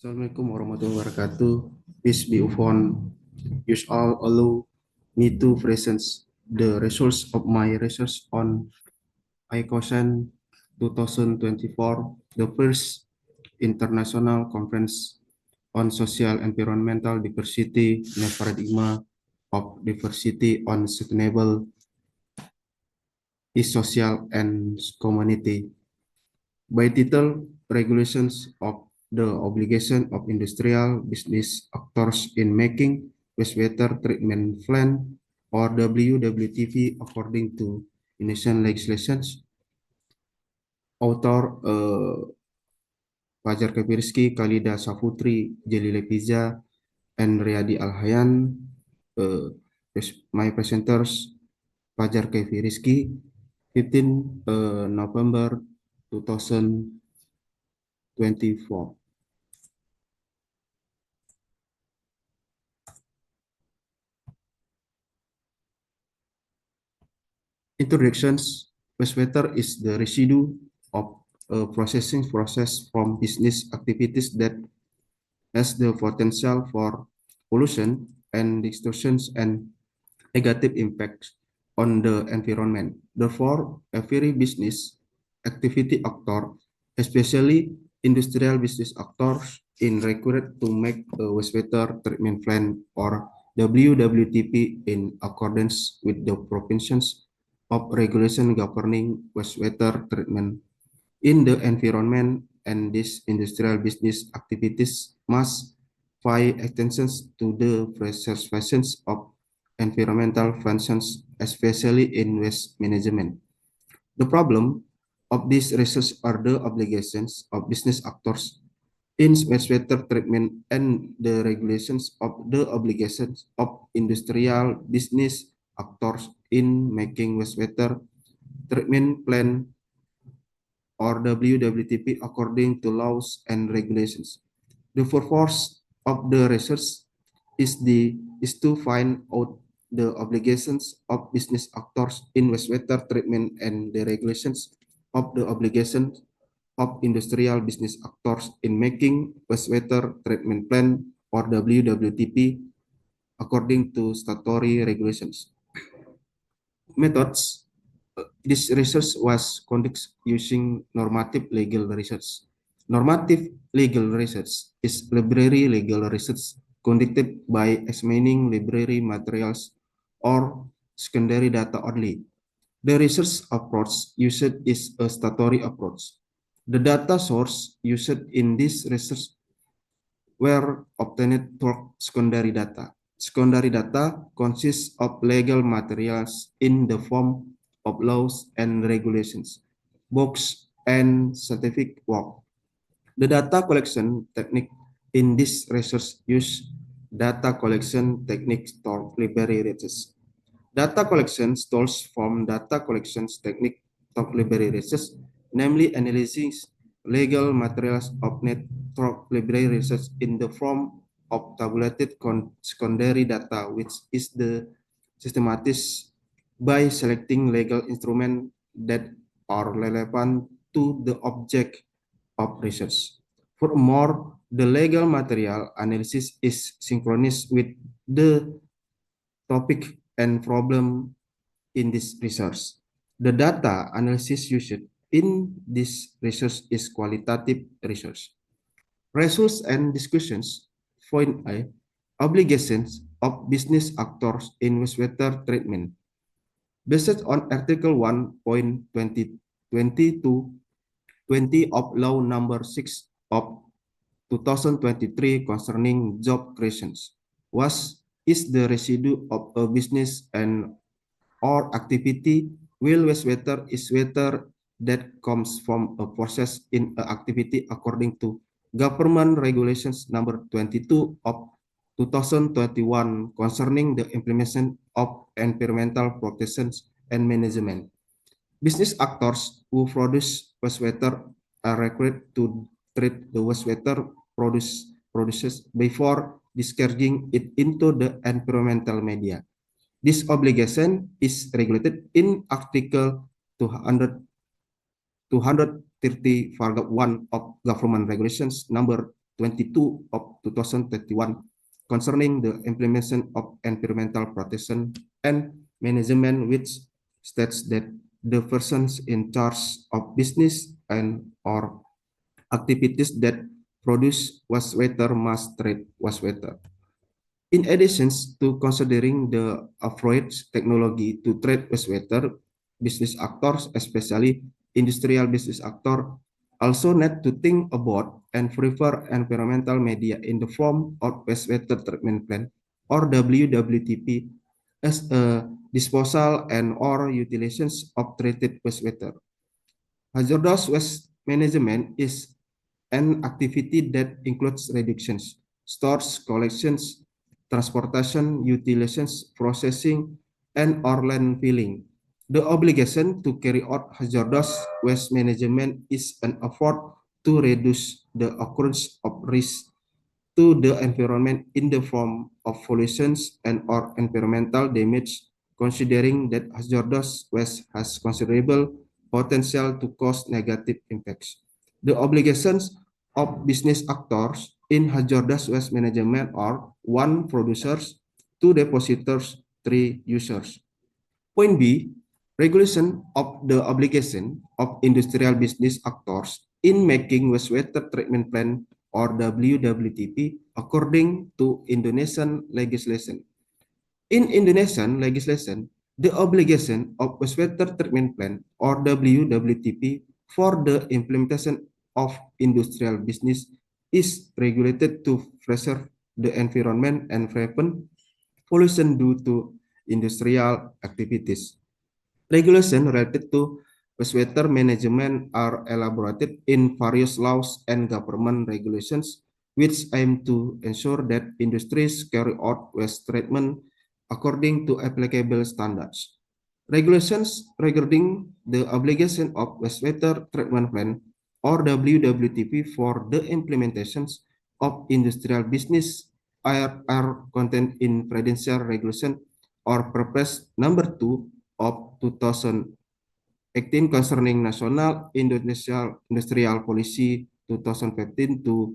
Assalamualaikum warahmatullahi wabarakatuh. Peace be upon you all. Allow me to present the results of my research on ICOSAN 2024, the first international conference on social environmental diversity, new paradigm of diversity on sustainable is social and community. By title, regulations of the obligation of industrial business actors in making wastewater treatment plan or WWTP according to Indonesian legislations. Author Fajar Kebirski, Khalida Safutri, Jelile Piza, and Riyadi Alhayan. My presenters, Fajar Kebirski, 15 November 2024. Introductions. Wastewater is the residue of a processing process from business activities that has the potential for pollution and distortions and negative impacts on the environment. Therefore, every business activity actor, especially industrial business actors, in required to make a wastewater treatment plan or WWTP in accordance with the provisions of regulation governing wastewater treatment in the environment, and these industrial business activities must pay attention to the preservation of environmental functions, especially in waste management. The problem of these research are the obligations of business actors in wastewater treatment and the regulations of the obligations of industrial business actors in making wastewater treatment plan or WWTP according to laws and regulations. The purpose of the research is to find out the obligations of business actors in wastewater treatment and the regulations of the obligations of industrial business actors in making wastewater treatment plan or WWTP according to statutory regulations. Methods. This research was conducted using normative legal research. Normative legal research is library legal research conducted by examining library materials or secondary data only. The research approach used is a statutory approach. The data source used in this research were obtained through secondary data. Secondary data consists of legal materials in the form of laws and regulations, books, and scientific work. The data collection technique in this research use data collection techniques or library research. Data collection tools from data collections technique of library research, namely analyzing legal materials obtained through library research in the form of tabulated secondary data, which is the systematized by selecting legal instruments that are relevant to the object of research. Furthermore, the legal material analysis is synchronous with the topic and problem in this research. The data analysis used in this research is qualitative research. Results and discussions. Point A. Obligations of business actors in wastewater treatment. Based on Article 1.20 of Law Number 6 of 2023 concerning job creations, is the residue of a business and or activity, while wastewater is water that comes from a process in an activity according to Government Regulations Number 22 of 2021 concerning the implementation of environmental protections and management. Business actors who produce wastewater are required to treat the wastewater produces before discharging it into the environmental media. This obligation is regulated in Article 230 paragraph 1 of Government Regulations Number 22 of 2021 concerning the implementation of environmental protection and management, which states that the persons in charge of business and or activities that produce wastewater must treat wastewater. In addition to considering the approach technology to treat wastewater, business actors, especially industrial business actor, also need to think about and prefer environmental media in the form of wastewater treatment plant or WWTP as a disposal and or utilizations of treated wastewater. Hazardous waste management is an activity that includes reductions, stores, collections, transportation, utilizations, processing, and or landfilling. The obligation to carry out hazardous waste management is an effort to reduce the occurrence of risk to the environment in the form of pollutions and or environmental damage, considering that hazardous waste has considerable potential to cause negative impacts. The obligations of business actors in hazardous waste management are 1. Producers, 2. Depositors, 3. Users. Point B, regulation of the obligation of industrial business actors in making wastewater treatment plant or WWTP according to Indonesian legislation. In Indonesian legislation, the obligation of wastewater treatment plant or WWTP for the implementation of industrial business is regulated to preserve the environment and prevent pollution due to industrial activities. Regulations related to wastewater management are elaborated in various laws and government regulations, which aim to ensure that industries carry out waste treatment according to applicable standards. Regulations regarding the obligation of wastewater treatment plant or WWTP for the implementations of industrial business are contained in Prudential Regulation or Perpres number 2 of 2018 concerning National Industrial Policy 2015 to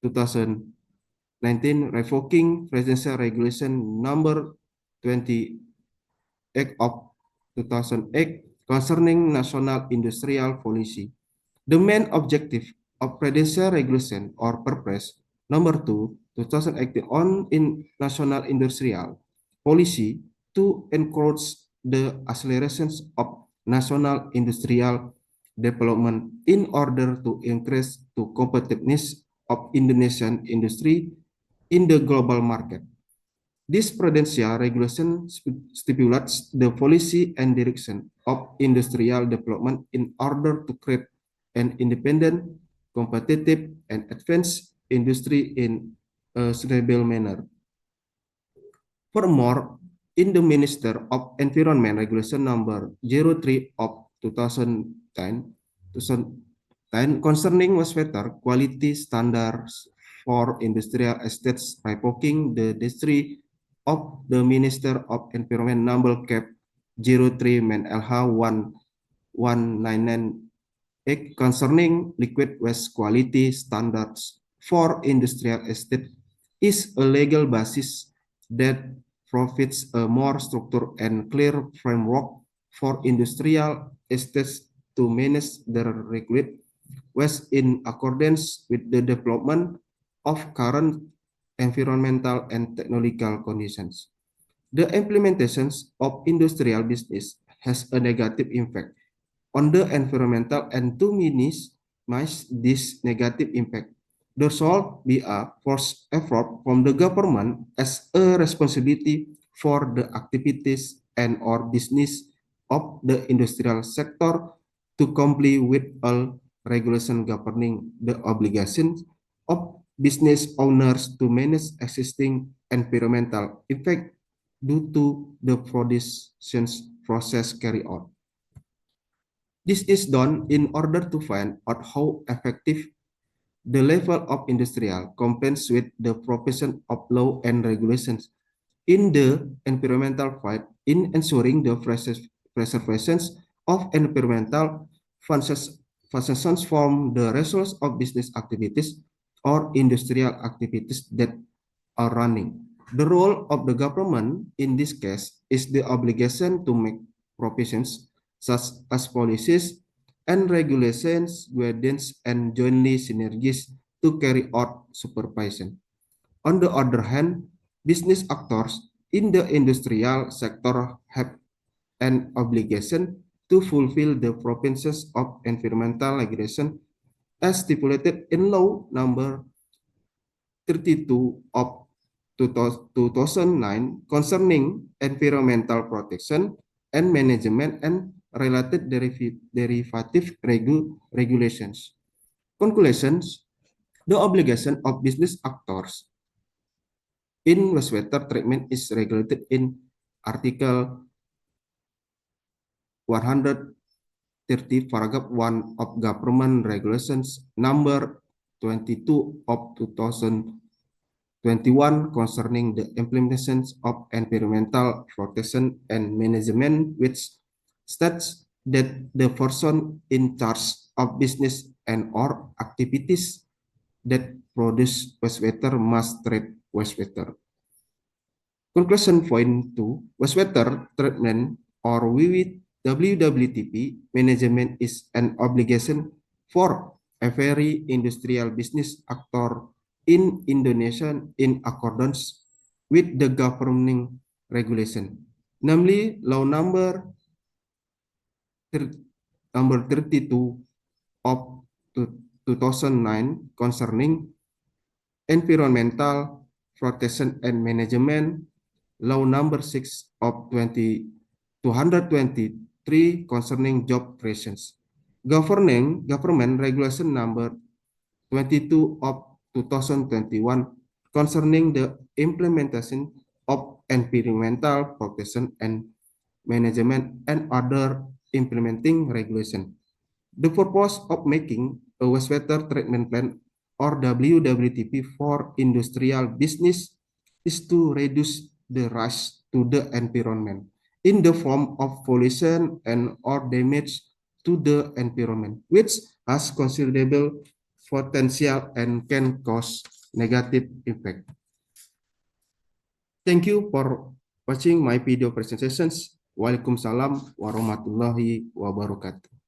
2019, revoking Presidential Regulation number 28 of 2008 concerning National Industrial Policy. The main objective of Presidential Regulation or Perpres number 2 2018 on in National Industrial Policy to encourage the accelerations of national industrial development in order to increase the competitiveness of Indonesian industry in the global market. This prudential regulation stipulates the policy and direction of industrial development in order to create an independent, competitive, and advanced industry in a sustainable manner. Furthermore, in the Minister of Environment Regulation number 03 of 2010 concerning wastewater quality standards for industrial estates, revoking the decree of the Minister of Environment number cap 03 Men LH 1199 concerning liquid waste quality standards for industrial estate is a legal basis that provides a more structured and clear framework for industrial estates to manage their liquid waste in accordance with the development of current environmental and technological conditions. The implementations of industrial business has a negative impact on the environmental, and to minimize this negative impact, there should be a forced effort from the government as a responsibility for the activities and or business of the industrial sector to comply with all regulation governing the obligations of business owners to manage existing environmental effect due to the productions process carry out. This is done in order to find out how effective the level of industrial compliance with the provision of law and regulations in the environmental fight in ensuring the preservation of environmental functions from the results of business activities or industrial activities that are running. The role of the government in this case is the obligation to make provisions such as policies and regulations, guidance, and jointly synergies to carry out supervision. On the other hand, business actors in the industrial sector have an obligation to fulfill the provisions of environmental regulation as stipulated in Law Number 32 of 2009 concerning environmental protection and management and related derivative regulations. Conclusions, the obligation of business actors in wastewater treatment is regulated in Article 130 paragraph 1 of Government Regulations number 22 of 2021 concerning the implementation of environmental protection and management, which states that the person in charge of business and or activities that produce wastewater must treat wastewater. Conclusion point 2, wastewater treatment or WWTP management is an obligation for every industrial business actor in Indonesia in accordance with the governing regulation, namely Law Number 32 of 2009 concerning environmental protection and management, Law Number 6 of 223 concerning job creations, Government Regulation Number 22 of 2021 concerning the implementation of environmental protection and management and other implementing regulation. The purpose of making a wastewater treatment plant or WWTP for industrial business is to reduce the risk to the environment in the form of pollution and or damage to the environment, which has considerable potential and can cause negative impact. Thank you for watching my video presentations. Waalaikumsalam warahmatullahi wabarakatuh.